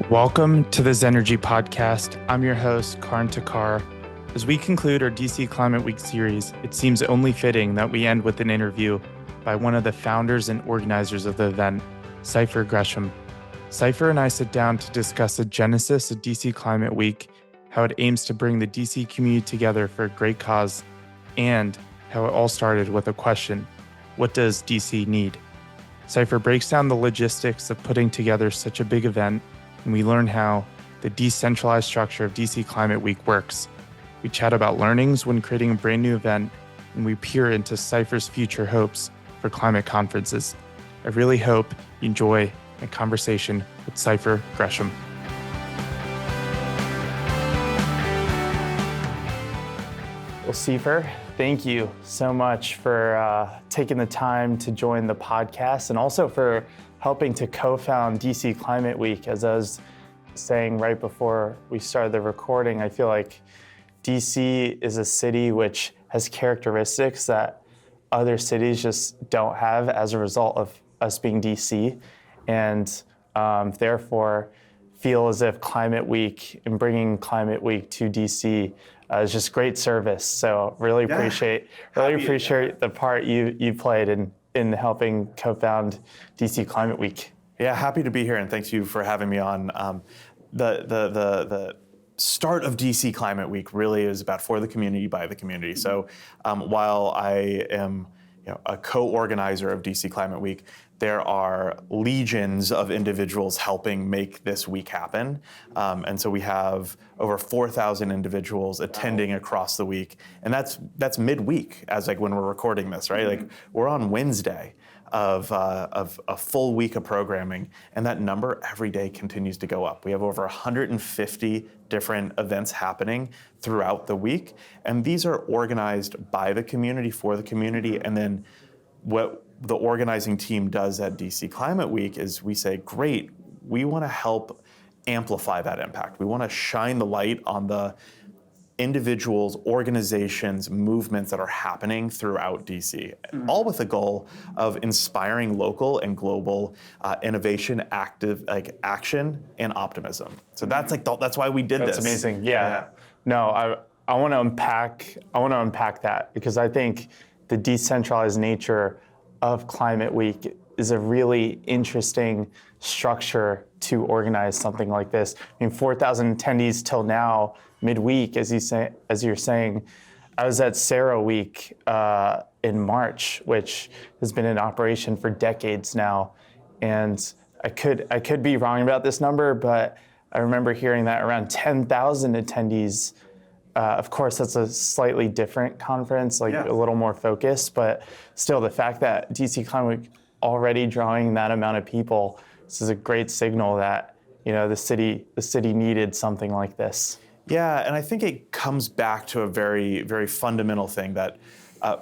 Welcome to the Zenergy Podcast. I'm your host, Karan. As we conclude our DC Climate Week series, it seems only fitting that we end with an interview by one of the founders and organizers of the event, Cypher Gresham. Cypher and I sit down to discuss the genesis of DC Climate Week, how it aims to bring the DC community together for a great cause, and how it all started with a question: what does DC need? Cypher breaks down the logistics of putting together such a big event, and we learn how the decentralized structure of DC Climate Week works. We chat about learnings when creating a brand new event, and we peer into Cypher's future hopes for climate conferences. I really hope you enjoy my conversation with Cypher Gresham. Well, Cypher, thank you so much for taking the time to join the podcast and also for helping to co-found DC Climate Week. As I was saying right before we started the recording, I feel like DC is a city which has characteristics that other cities just don't have as a result of us being DC, and therefore feel as if Climate Week and bringing Climate Week to DC is just great service. So really appreciate the part you played in helping co-found DC Climate Week. Yeah, happy to be here, and thanks you for having me on. The start of DC Climate Week really is about for the community, by the community. So while I am a co-organizer of DC Climate Week, there are legions of individuals helping make this week happen. And so we have over 4,000 individuals attending across the week. And that's midweek, as like when we're recording this, right? Like we're on Wednesday of a full week of programming, and that number every day continues to go up. We have over 150 different events happening throughout the week, and these are organized by the community, for the community. And then what the organizing team does at DC Climate Week is we say, great, we want to help amplify that impact. We want to shine the light on the individuals, organizations, movements that are happening throughout DC, all with the goal of inspiring local and global innovation, action, and optimism. So that's that's why we did this. That's amazing. Yeah. No, I want to unpack that, because I think the decentralized nature of Climate Week is a really interesting structure to organize something like this. I mean, 4,000 attendees till now, midweek, as you're saying. I was at Sarah Week in March, which has been in operation for decades now, and I could be wrong about this number, but I remember hearing that around 10,000 attendees. Of course, that's a slightly different conference, a little more focused, but still, the fact that DC Climate Week already drawing that amount of people, this is a great signal that the city needed something like this. Yeah, and I think it comes back to a very, very fundamental thing that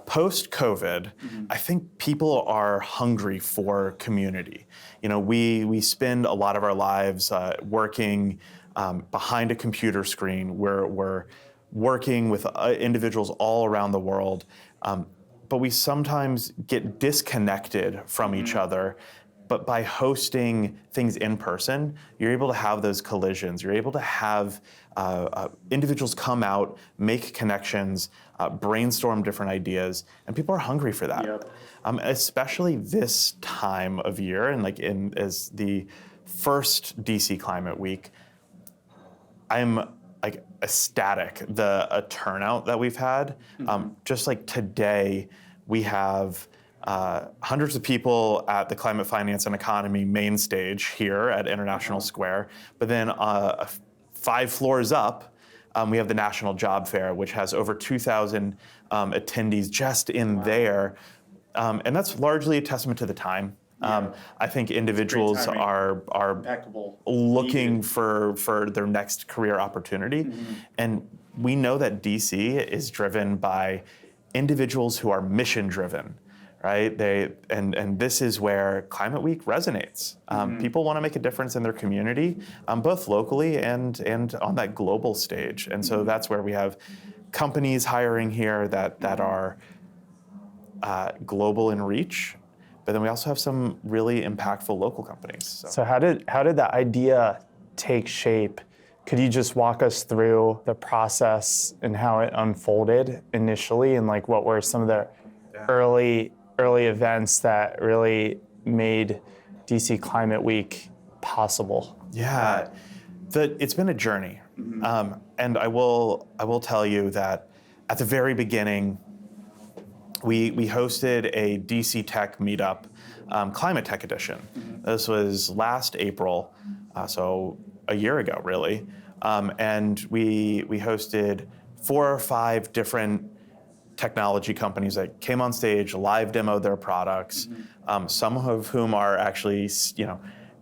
post-COVID, I think people are hungry for community. We spend a lot of our lives working behind a computer screen. We're working with individuals all around the world, but we sometimes get disconnected from each other. But by hosting things in person, you're able to have those collisions. You're able to have individuals come out, make connections, brainstorm different ideas, and people are hungry for that. Yep. Especially this time of year, and as the first DC Climate Week, I'm ecstatic the turnout that we've had. Just like today, we have hundreds of people at the Climate Finance and Economy main stage here at International Square, but then 5 floors up, we have the National Job Fair, which has over 2,000 attendees just in there, and that's largely a testament to the time. I think individuals are looking for their next career opportunity, and we know that DC is driven by individuals who are mission driven. Right? And this is where Climate Week resonates. People want to make a difference in their community, both locally and on that global stage. And so that's where we have companies hiring here that are global in reach, but then we also have some really impactful local companies. So how did that idea take shape, could you just walk us through the process and how it unfolded initially, and like what were some of the early events that really made DC Climate Week possible? Yeah, it's been a journey, and I will tell you that at the very beginning, we hosted a DC Tech meetup, Climate Tech Edition. This was last April, so a year ago, really, and we hosted 4 or 5 different technology companies that came on stage, live demoed their products, some of whom are actually,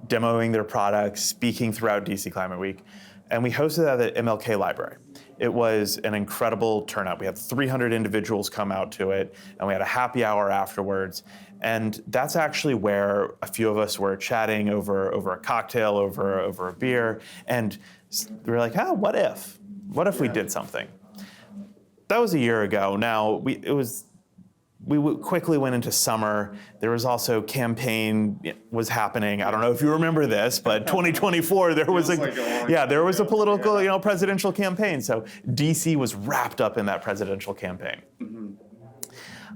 demoing their products, speaking throughout DC Climate Week. And we hosted that at MLK Library. It was an incredible turnout. We had 300 individuals come out to it, and we had a happy hour afterwards. And that's actually where a few of us were chatting over a cocktail, over a beer, and we were like, what if? What if we did something? That was a year ago. Now, we quickly went into summer. There was also campaign was happening. I don't know if you remember this, but 2024 there was a political, presidential campaign. So DC was wrapped up in that presidential campaign.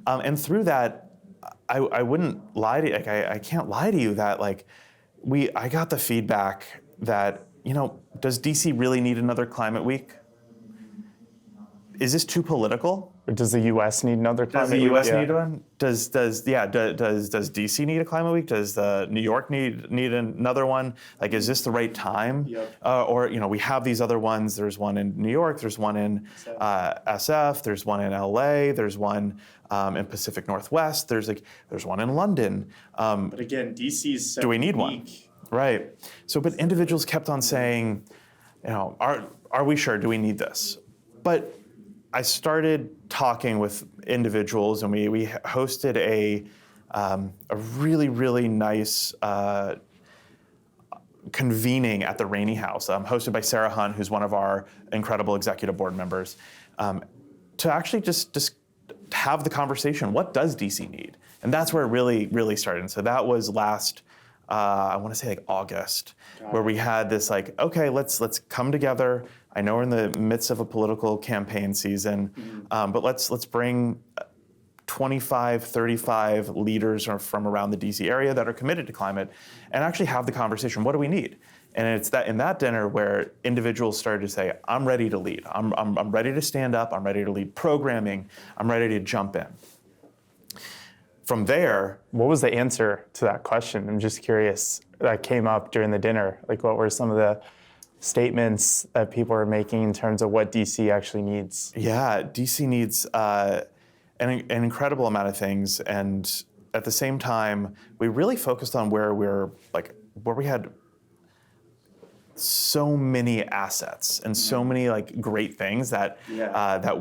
And through that, I wouldn't lie to you. I can't lie to you that I got the feedback that does DC really need another climate week? Is this too political? Or does the U.S. need another climate week? Does the U.S. need one? Does DC need a climate week? Does New York need another one? Is this the right time? Yep. Or we have these other ones. There's one in New York. There's one in SF. There's one in LA. There's one in Pacific Northwest. There's one in London. But again, DC's so do we need unique. One? Right. So, but individuals kept on saying, are we sure? Do we need this? But I started talking with individuals, and we hosted a really, really nice convening at the Rainey House, hosted by Sarah Hunt, who's one of our incredible executive board members, to actually just have the conversation. What does DC need? And that's where it really, really started. And so that was last, I want to say August, where we had this okay, let's come together. I know we're in the midst of a political campaign season, but let's bring 25, 35 leaders from around the DC area that are committed to climate and actually have the conversation. What do we need? And it's in that dinner where individuals started to say, I'm ready to lead. I'm ready to stand up. I'm ready to lead programming. I'm ready to jump in. From there, what was the answer to that question? I'm just curious. That came up during the dinner. What were some of the statements that people are making in terms of what DC actually needs? Yeah, DC needs an incredible amount of things, and at the same time, we really focused on where we had so many assets and so many great things that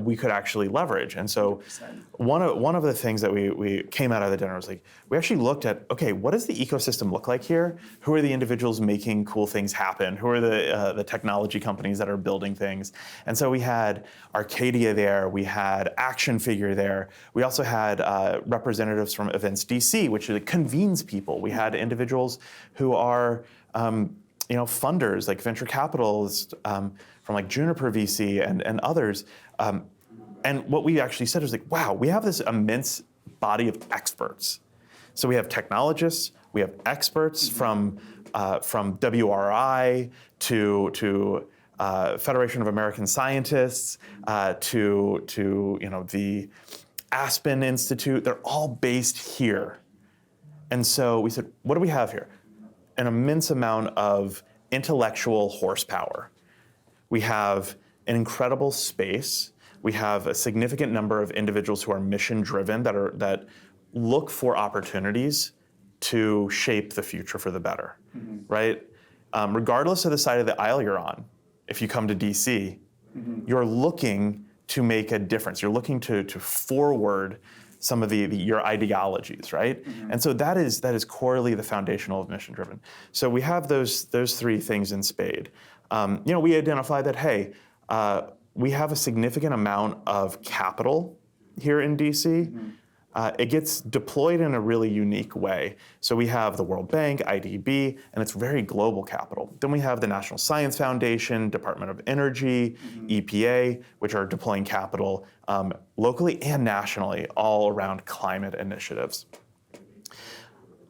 we could actually leverage. And so 100%. one of the things that we came out of the dinner was we actually looked at, okay, what does the ecosystem look like here? Who are the individuals making cool things happen? Who are the technology companies that are building things? And so we had Arcadia there, we had Action Figure there, we also had representatives from Events DC, which convenes people. We had individuals who are funders like venture capitalists from Juniper VC and others. And what we actually said was wow, we have this immense body of experts. So we have technologists, we have experts from WRI to Federation of American Scientists to the Aspen Institute. They're all based here. And so we said, what do we have here? An immense amount of intellectual horsepower. We have an incredible space. We have a significant number of individuals who are mission-driven that look for opportunities to shape the future for the better, right? Regardless of the side of the aisle you're on, if you come to DC, you're looking to make a difference. You're looking to forward some of your ideologies, right? And so that is corely the foundational of mission driven. So we have those 3 things in spade. We identify that, hey, we have a significant amount of capital here in DC. it gets deployed in a really unique way. So we have the World Bank, IDB, and it's very global capital. Then we have the National Science Foundation, Department of Energy, EPA, which are deploying capital locally and nationally all around climate initiatives.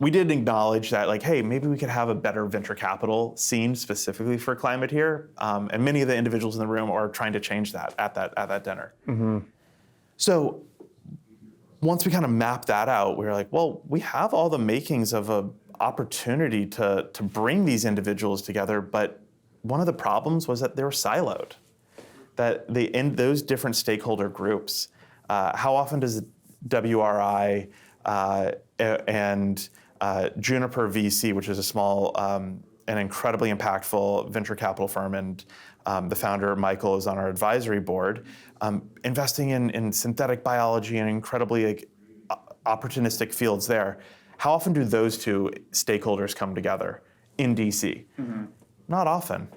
We did acknowledge that, like, hey, maybe we could have a better venture capital scene specifically for climate here, and many of the individuals in the room are trying to change that at that dinner. So once we kind of mapped that out, we were like, well, we have all the makings of an opportunity to bring these individuals together, but one of the problems was that they were siloed. That in those different stakeholder groups, how often does WRI and Juniper VC, which is a small and incredibly impactful venture capital firm, and the founder, Michael, is on our advisory board, investing in synthetic biology and incredibly opportunistic fields there. How often do those two stakeholders come together in DC? Not often.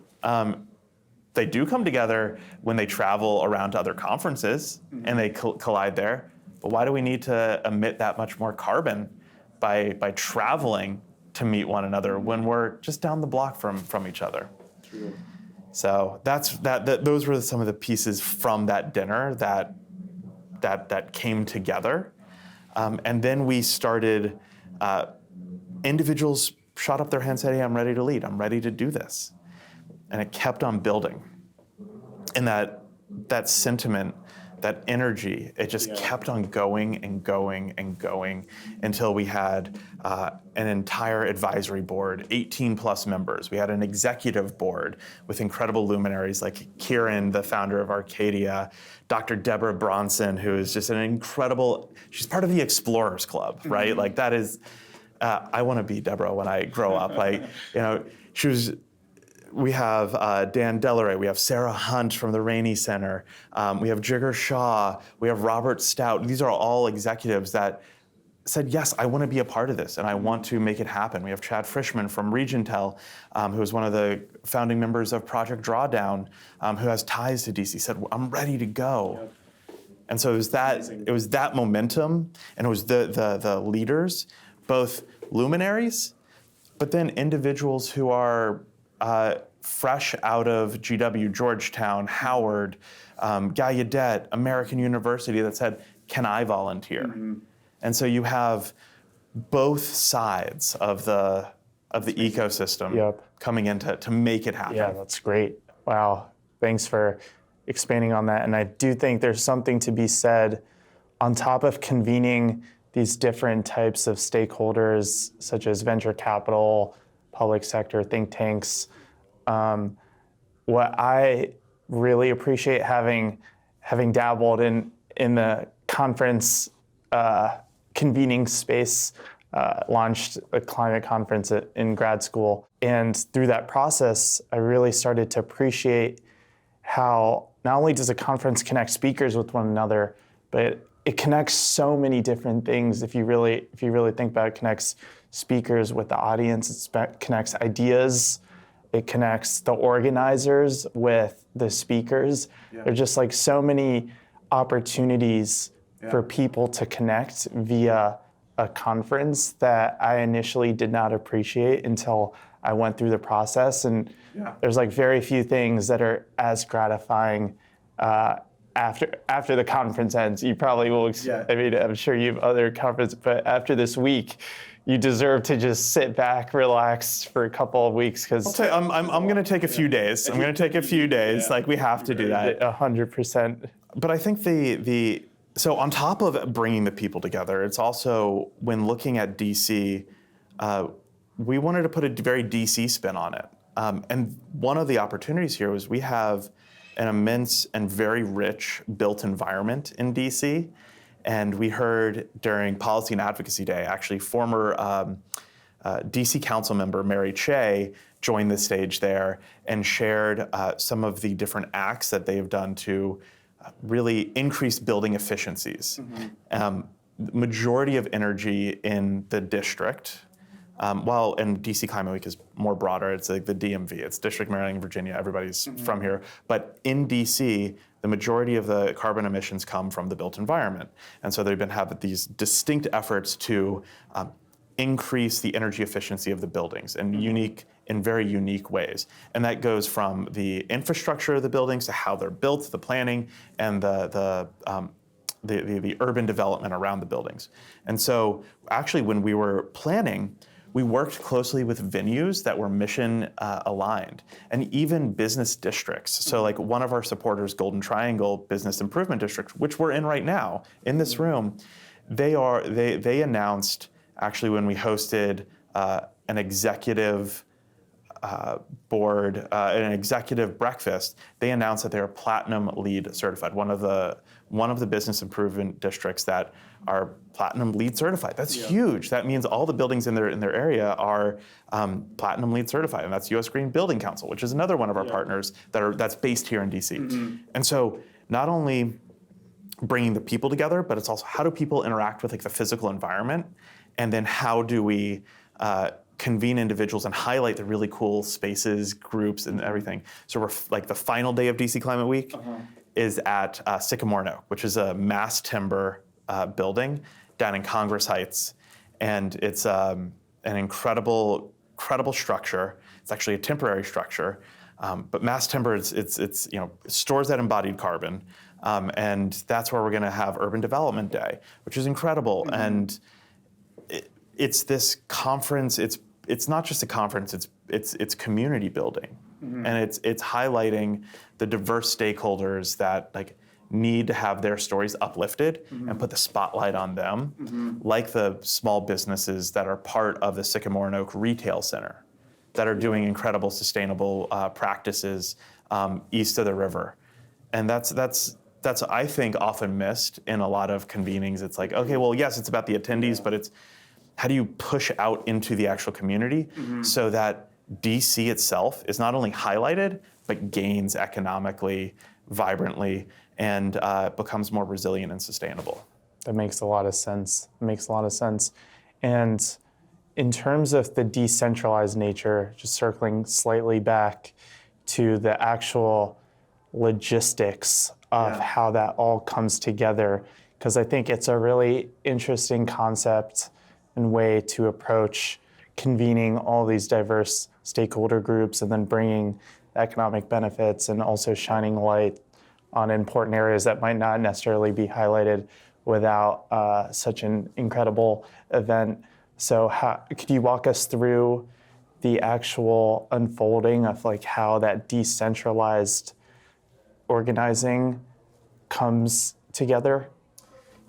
They do come together when they travel around to other conferences and they collide there. But why do we need to emit that much more carbon by traveling to meet one another when we're just down the block from each other? True. So those were some of the pieces from that dinner that came together. And then we started, individuals shot up their hands and said, hey, I'm ready to lead. I'm ready to do this. And it kept on building. And that sentiment, that energy, it just kept on going and going and going until we had an entire advisory board, 18 plus members. We had an executive board with incredible luminaries like Karan, the founder of Arcadia, Dr. Deborah Bronson, who is just an incredible, she's part of the Explorers Club, right? Like that is, I want to be Deborah when I grow up. Like, we have Dan Delaray, we have Sarah Hunt from the Rainey Center, we have Jigger Shaw, we have Robert Stout. These are all executives that said, yes, I want to be a part of this and I want to make it happen. We have Chad Frischman from Regentel, who is one of the founding members of Project Drawdown, who has ties to DC, said, I'm ready to go. Yep. And so it was that momentum, and it was the leaders, both luminaries, but then individuals who are fresh out of GW, Georgetown, Howard, Gallaudet, American University that said, can I volunteer? And so you have both sides of the ecosystem coming in to make it happen. Yeah, that's great. Wow, thanks for expanding on that. And I do think there's something to be said on top of convening these different types of stakeholders, such as venture capital, public sector, think tanks. What I really appreciate having dabbled in the conference convening space, launched a climate conference in grad school. And through that process, I really started to appreciate how not only does a conference connect speakers with one another, but it connects so many different things. If you really think about it, it connects speakers with the audience, it connects ideas, it connects the organizers with the speakers. Yeah. There's just like so many opportunities for people to connect via a conference that I initially did not appreciate until I went through the process. And there's like very few things that are as gratifying after the conference ends. You probably will, I mean, I'm sure you have other conferences, but after this week, you deserve to just sit back, relax for a couple of weeks. Because I'm going to take a few days. I'm going to take a few days. Like, we have to do that. 100%. But I think so on top of bringing the people together, it's also, when looking at DC, we wanted to put a very DC spin on it. And one of the opportunities here was we have an immense and very rich built environment in DC. And we heard during Policy and Advocacy Day, actually, former DC council member Mary Che joined the stage there and shared some of the different acts that they have done to really increase building efficiencies. Majority of energy in the district and DC Climate Week is more broader. It's like the DMV. It's District, Maryland, Virginia. Everybody's from here. But in DC, the majority of the carbon emissions come from the built environment. And so they've been having these distinct efforts to increase the energy efficiency of the buildings in very unique ways. And that goes from the infrastructure of the buildings to how they're built, the planning, and the urban development around the buildings. And so actually when we were planning, we worked closely with venues that were mission aligned and even business districts. So like one of our supporters, Golden Triangle Business Improvement District, which we're in right now in this room, they announced actually when we hosted an executive board, an executive breakfast, they announced that they are Platinum LEED certified. One of the business improvement districts that are Platinum LEED certified. That's huge. That means all the buildings in their area are Platinum LEED certified, and that's U.S. Green Building Council, which is another one of our partners that's based here in DC. And so not only bringing the people together, but it's also how do people interact with like the physical environment, and then how do we convene individuals and highlight the really cool spaces, groups, and everything. So we're like the final day of DC Climate Week is at Sycamore Oak, which is a mass timber building down in Congress Heights, and it's an incredible structure. It's actually a temporary structure, but mass timber it's stores that embodied carbon, and that's where we're going to have Urban Development Day, which is incredible. And it's this conference. It's not just a conference. It's community building, and it's highlighting the diverse stakeholders that like need to have their stories uplifted and put the spotlight on them, like the small businesses that are part of the Sycamore and Oak Retail Center that are doing incredible sustainable practices east of the river. And that's I think often missed in a lot of convenings. It's like, okay, well, yes, it's about the attendees, but it's how do you push out into the actual community so that DC itself is not only highlighted, but gains economically, vibrantly, and becomes more resilient and sustainable. That makes a lot of sense. And in terms of the decentralized nature, just circling slightly back to the actual logistics of how that all comes together, because I think it's a really interesting concept and way to approach convening all these diverse stakeholder groups and then bringing economic benefits and also shining light on important areas that might not necessarily be highlighted without such an incredible event. So could you walk us through the actual unfolding of like how that decentralized organizing comes together?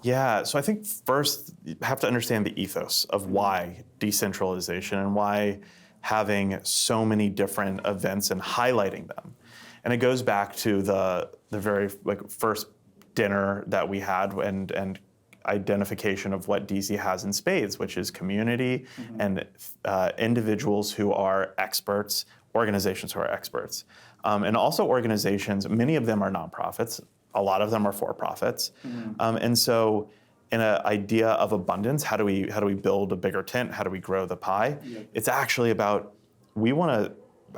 Yeah, so I think first you have to understand the ethos of why decentralization and why having so many different events and highlighting them. And it goes back to the very first dinner that we had and identification of what DC has in spades, which is community and individuals who are experts, organizations who are experts. And also organizations, many of them are nonprofits, a lot of them are for-profits. And so in an idea of abundance, how do we build a bigger tent? How do we grow the pie? It's actually about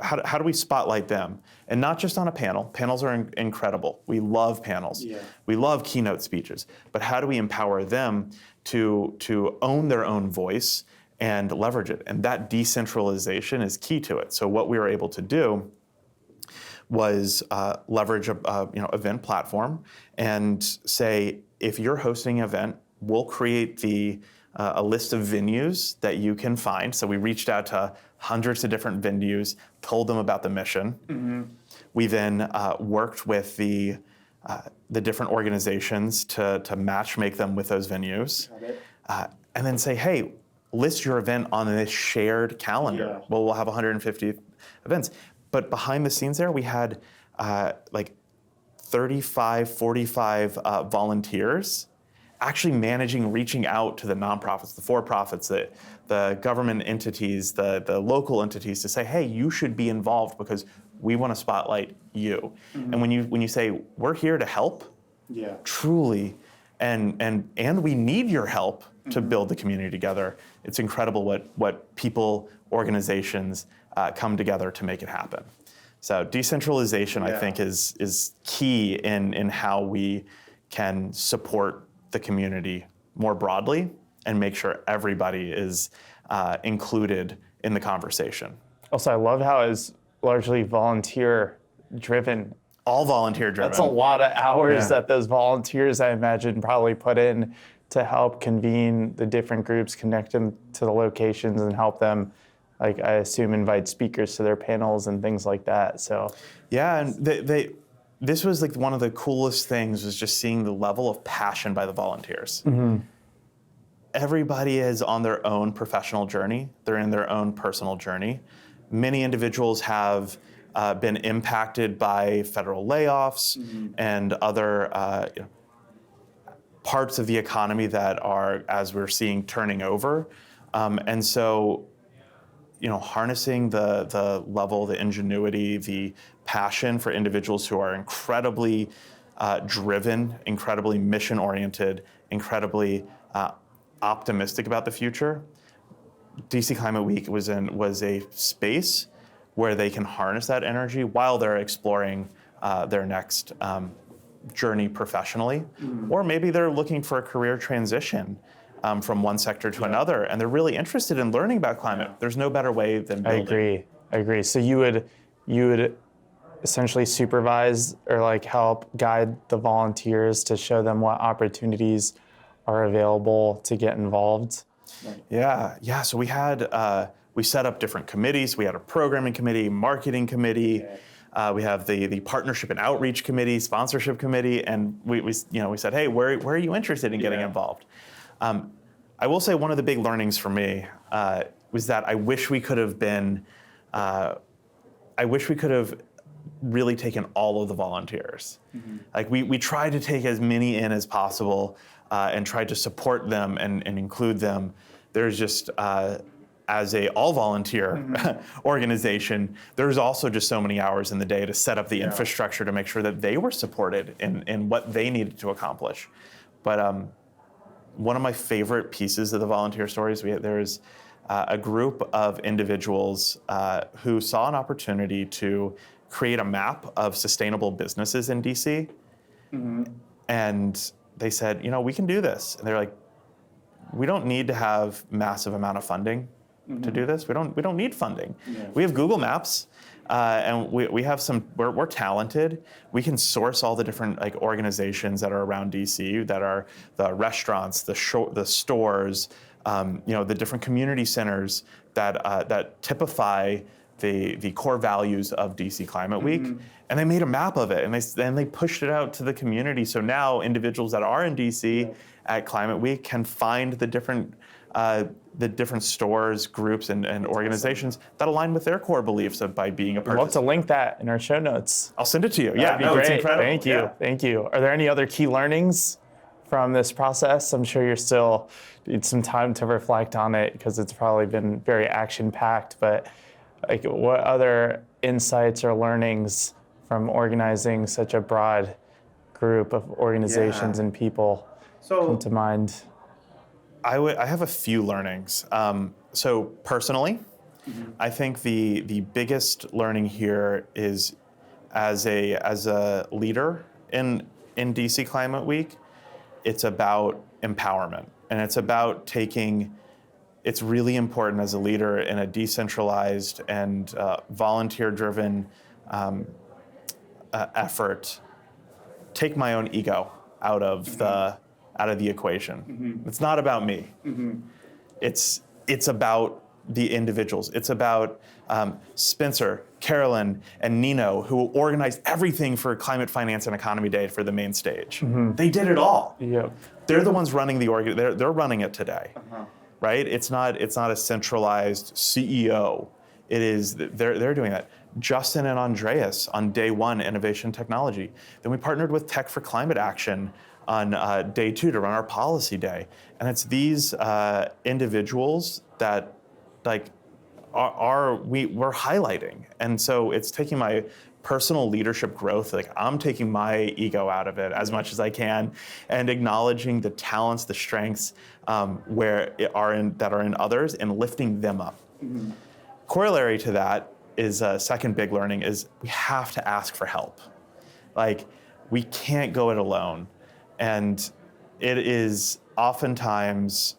how do we spotlight them? And not just on a panel. Panels are incredible. We love panels. We love keynote speeches. But how do we empower them to own their own voice and leverage it? And that decentralization is key to it. So what we were able to do was leverage a event platform and say, if you're hosting an event, we'll create a list of venues that you can find. So we reached out to hundreds of different venues, told them about the mission. We then worked with the different organizations to match-make them with those venues. And then say, hey, list your event on this shared calendar. Well, we'll have 150 events. But behind the scenes there, we had 35, 45 volunteers actually managing, reaching out to the nonprofits, the for-profits, the government entities, the local entities to say, hey, you should be involved because we want to spotlight you. And when you say, we're here to help, truly, and we need your help to build the community together. It's incredible what people, organizations come together to make it happen. So decentralization, I think, is key in how we can support the community more broadly and make sure everybody is included in the conversation. Also, I love how it's largely volunteer driven. All volunteer driven. That's a lot of hours that those volunteers, I imagine, probably put in to help convene the different groups, connect them to the locations, and help them, like, I assume, invite speakers to their panels and things like that. So yeah, and this was like one of the coolest things, was just seeing the level of passion by the volunteers. Everybody is on their own professional journey. They're in their own personal journey. Many individuals have been impacted by federal layoffs and other parts of the economy that are, as we're seeing, turning over. And so, harnessing the level, the ingenuity, the passion for individuals who are incredibly driven, incredibly mission-oriented, incredibly optimistic about the future. DC Climate Week was a space where they can harness that energy while they're exploring their next journey professionally, or maybe they're looking for a career transition from one sector to another, and they're really interested in learning about climate. There's no better way than building. I agree. So you would essentially supervise or like help guide the volunteers to show them what opportunities are available to get involved. Yeah. So we had we set up different committees. We had a programming committee, marketing committee. We have the partnership and outreach committee, sponsorship committee, and we said, hey, where are you interested in getting involved? I will say one of the big learnings for me was that I wish we could have really taken all of the volunteers. Like we tried to take as many in as possible and tried to support them and include them. There's just, as a all-volunteer organization, there's also just so many hours in the day to set up the infrastructure to make sure that they were supported in what they needed to accomplish. But one of my favorite pieces of the volunteer stories, there's a group of individuals who saw an opportunity to create a map of sustainable businesses in DC. And they said, we can do this. And they're like, we don't need to have massive amount of funding to do this. We don't need funding. We have Google Maps, and we have we're talented. We can source all the different organizations that are around DC, that are the restaurants, the stores, the different community centers that typify the core values of DC Climate Week. And they made a map of it, and they pushed it out to the community. So now individuals that are in DC at Climate Week can find the different stores, groups, and organizations that align with their core beliefs by being a part. I'd love to link that in our show notes. I'll send it to you. That'd be great. It's incredible. Thank you. Are there any other key learnings from this process? I'm sure you're still need some time to reflect on it because it's probably been very action-packed, but what other insights or learnings from organizing such a broad group of organizations and people come to mind? I have a few learnings. So personally, I think the biggest learning here is as a leader in DC Climate Week, it's about empowerment, and it's about it's really important as a leader in a decentralized and volunteer-driven effort, take my own ego out of the equation. It's not about me. It's about the individuals. It's about Spencer, Carolyn, and Nino, who organized everything for Climate Finance and Economy Day for the main stage. They did it all. They're the ones running they're running it today. Right? It's not a centralized CEO. It is they're doing that. Justin and Andreas on day one, innovation technology. Then we partnered with Tech for Climate Action on day two to run our policy day. And it's these individuals that we're highlighting. And so it's taking my personal leadership growth, like I'm taking my ego out of it as much as I can, and acknowledging the talents, the strengths that are in others, and lifting them up. Mm-hmm. Corollary to that is second big learning is we have to ask for help. Like, we can't go it alone, and it is oftentimes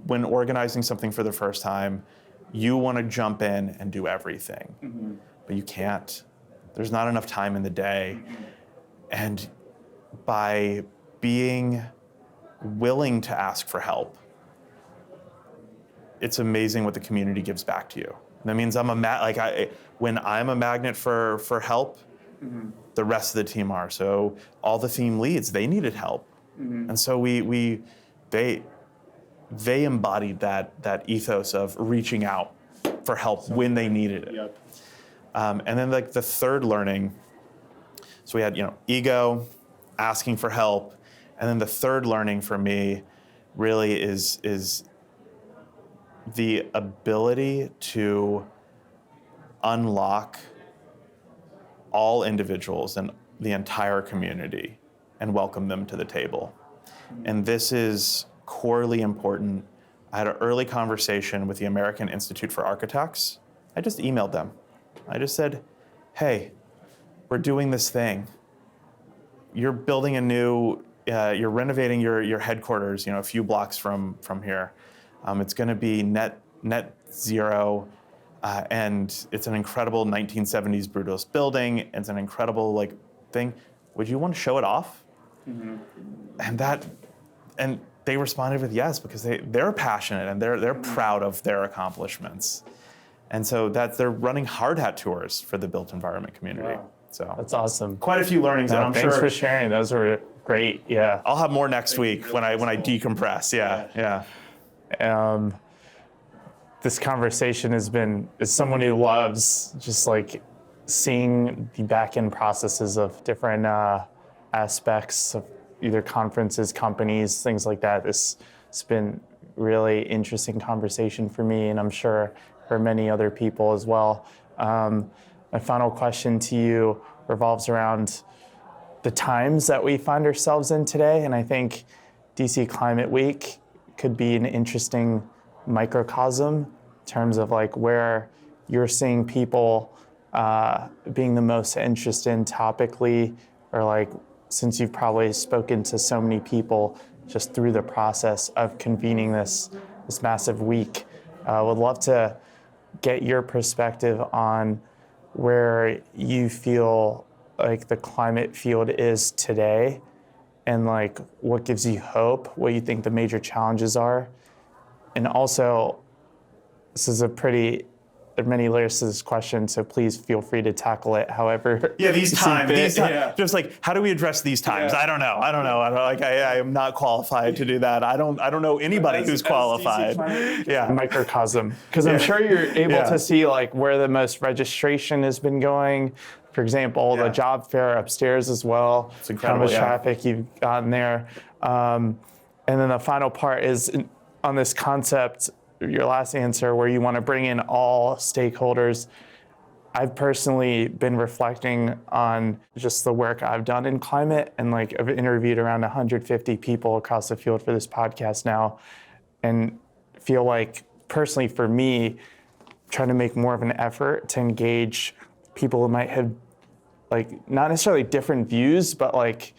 when organizing something for the first time, you want to jump in and do everything, mm-hmm. but you can't. There's not enough time in the day. Mm-hmm. And by being willing to ask for help, it's amazing what the community gives back to you. That means when I'm a magnet for help, mm-hmm. the rest of the team are. So all the team leads, they needed help. Mm-hmm. And so they embodied that ethos of reaching out for help when they needed it. Yep. And then the third learning, so we had ego, asking for help, and then the third learning for me really is the ability to unlock all individuals and the entire community and welcome them to the table. Mm-hmm. And this is corely important. I had an early conversation with the American Institute for Architects. I just emailed them. I just said, hey, we're doing this thing. You're building you're renovating your headquarters, a few blocks from here. It's going to be net zero, and it's an incredible 1970s Brutalist building. It's an incredible thing. Would you want to show it off? Mm-hmm. And they responded with yes, because they're passionate and they're proud of their accomplishments. And so they're running hard hat tours for the built environment community. Wow. So that's awesome. Quite a few learnings, and I'm thanks sure for sharing. Those were great. Yeah. I'll have more next week when I decompress. Yeah. This conversation is someone who loves just seeing the back end processes of different aspects of either conferences, companies, things like that. It's been really interesting conversation for me, and I'm sure for many other people as well. My final question to you revolves around the times that we find ourselves in today, and I think DC Climate Week could be an interesting microcosm in terms of where you're seeing people being the most interested in topically, or since you've probably spoken to so many people just through the process of convening this massive week. Would love to get your perspective on where you feel the climate field is today, and what gives you hope, what you think the major challenges are. And also, there are many layers to this question, so please feel free to tackle it however. Yeah, these times. Yeah. Just how do we address these times? Yeah. I don't know. I am not qualified to do that. I don't know anybody who's qualified. Yeah, microcosm, because I'm sure you're able to see where the most registration has been going. For example, the job fair upstairs as well. It's incredible. How much traffic you've gotten there, and then the final part is on this concept. Your last answer, where you want to bring in all stakeholders. I've personally been reflecting on just the work I've done in climate, and I've interviewed around 150 people across the field for this podcast now, and feel personally for me, trying to make more of an effort to engage people who might have not necessarily different views, but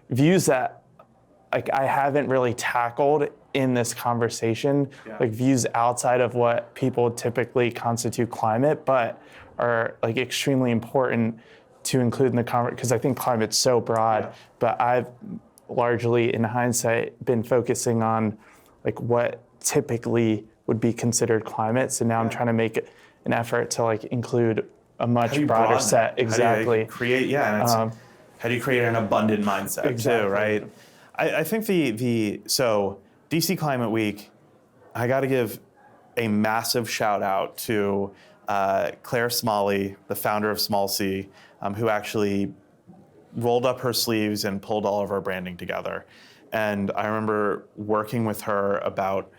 views that I haven't really tackled in this conversation, views outside of what people typically constitute climate, but are extremely important to include in the conversation, because I think climate's so broad, but I've largely, in hindsight, been focusing on what typically would be considered climate. So now I'm trying to make an effort to include a much broader set. Exactly. How do you create, how do you create an abundant mindset too, right? I think so DC Climate Week, I got to give a massive shout out to Claire Smalley, the founder of Small C, who actually rolled up her sleeves and pulled all of our branding together. And I remember working with her about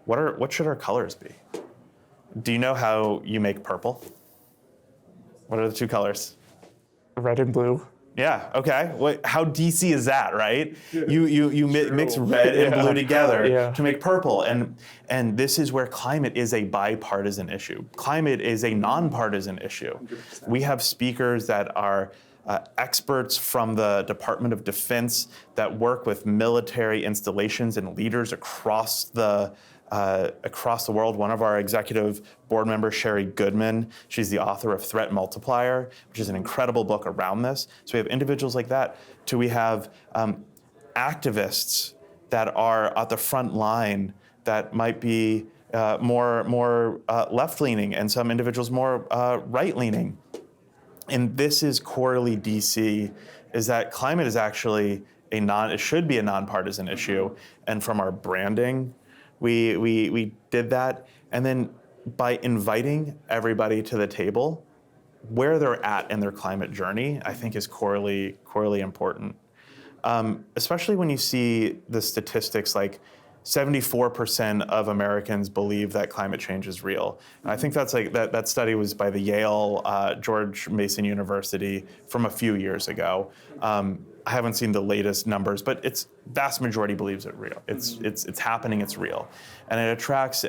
what should our colors be? Do you know how you make purple? What are the two colors? Red and blue. Yeah. Okay. How DC is that, right? You mix red and blue together to make purple, and this is where climate is a bipartisan issue. Climate is a nonpartisan issue. 100%. We have speakers that are experts from the Department of Defense that work with military installations and leaders across the world. One of our executive board members, Sherry Goodman, she's the author of Threat Multiplier, which is an incredible book around this. So we have individuals like that. We have activists that are at the front line that might be more left-leaning, and some individuals more right-leaning. And this is corely DC, is that climate is actually it should be a nonpartisan issue. And from our branding, we did that. And then by inviting everybody to the table, where they're at in their climate journey, I think is corely important. Especially when you see the statistics like 74% of Americans believe that climate change is real. And I think that's that study was by the Yale George Mason University from a few years ago. I haven't seen the latest numbers, but it's vast majority believes it real. It's happening, it's real. And it attracts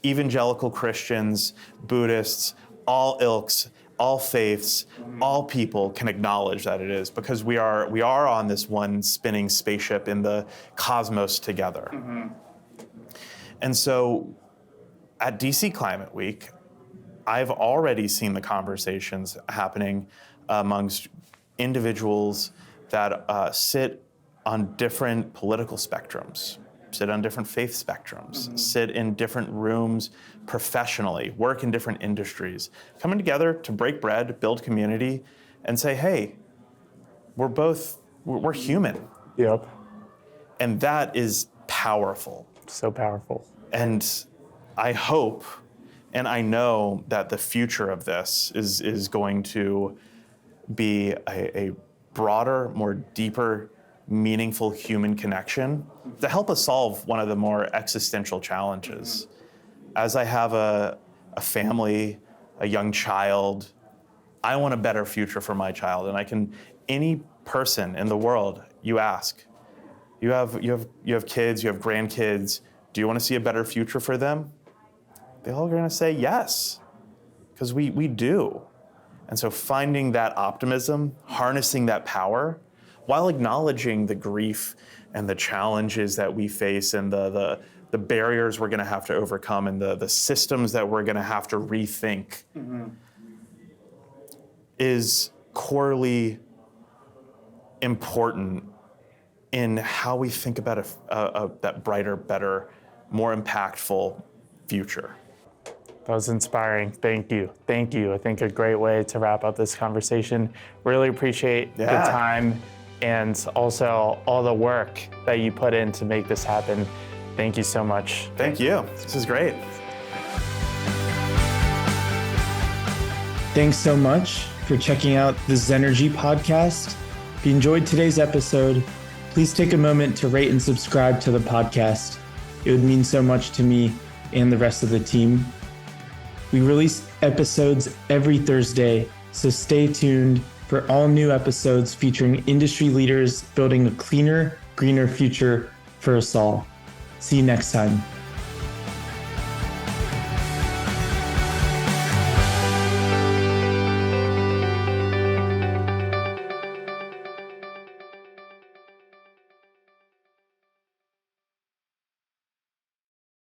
evangelical Christians, Buddhists, all ilks, all faiths, all people can acknowledge that it is, because we are on this one spinning spaceship in the cosmos together. And so at DC Climate Week, I've already seen the conversations happening amongst individuals that sit on different political spectrums, sit on different faith spectrums, sit in different rooms professionally, work in different industries, coming together to break bread, build community, and say, hey, we're human. Yep. And that is powerful. So powerful. And I hope, and I know that the future of this is going to be a broader, more deeper, meaningful human connection to help us solve one of the more existential challenges. As I have a family, a young child, I want a better future for my child. And any person in the world, you ask, you have kids, you have grandkids, do you want to see a better future for them? They're all going to say yes, because we do. And so finding that optimism, harnessing that power, while acknowledging the grief and the challenges that we face and the barriers we're going to have to overcome and the systems that we're going to have to rethink, is corely important in how we think about that brighter, better, more impactful future. That was inspiring. Thank you. Thank you. I think a great way to wrap up this conversation. Really appreciate the time and also all the work that you put in to make this happen. Thank you so much. Thank you. This is great. Thanks so much for checking out the Zenergy Podcast. If you enjoyed today's episode, please take a moment to rate and subscribe to the podcast. It would mean so much to me and the rest of the team. We release episodes every Thursday, so stay tuned for all new episodes featuring industry leaders building a cleaner, greener future for us all. See you next time.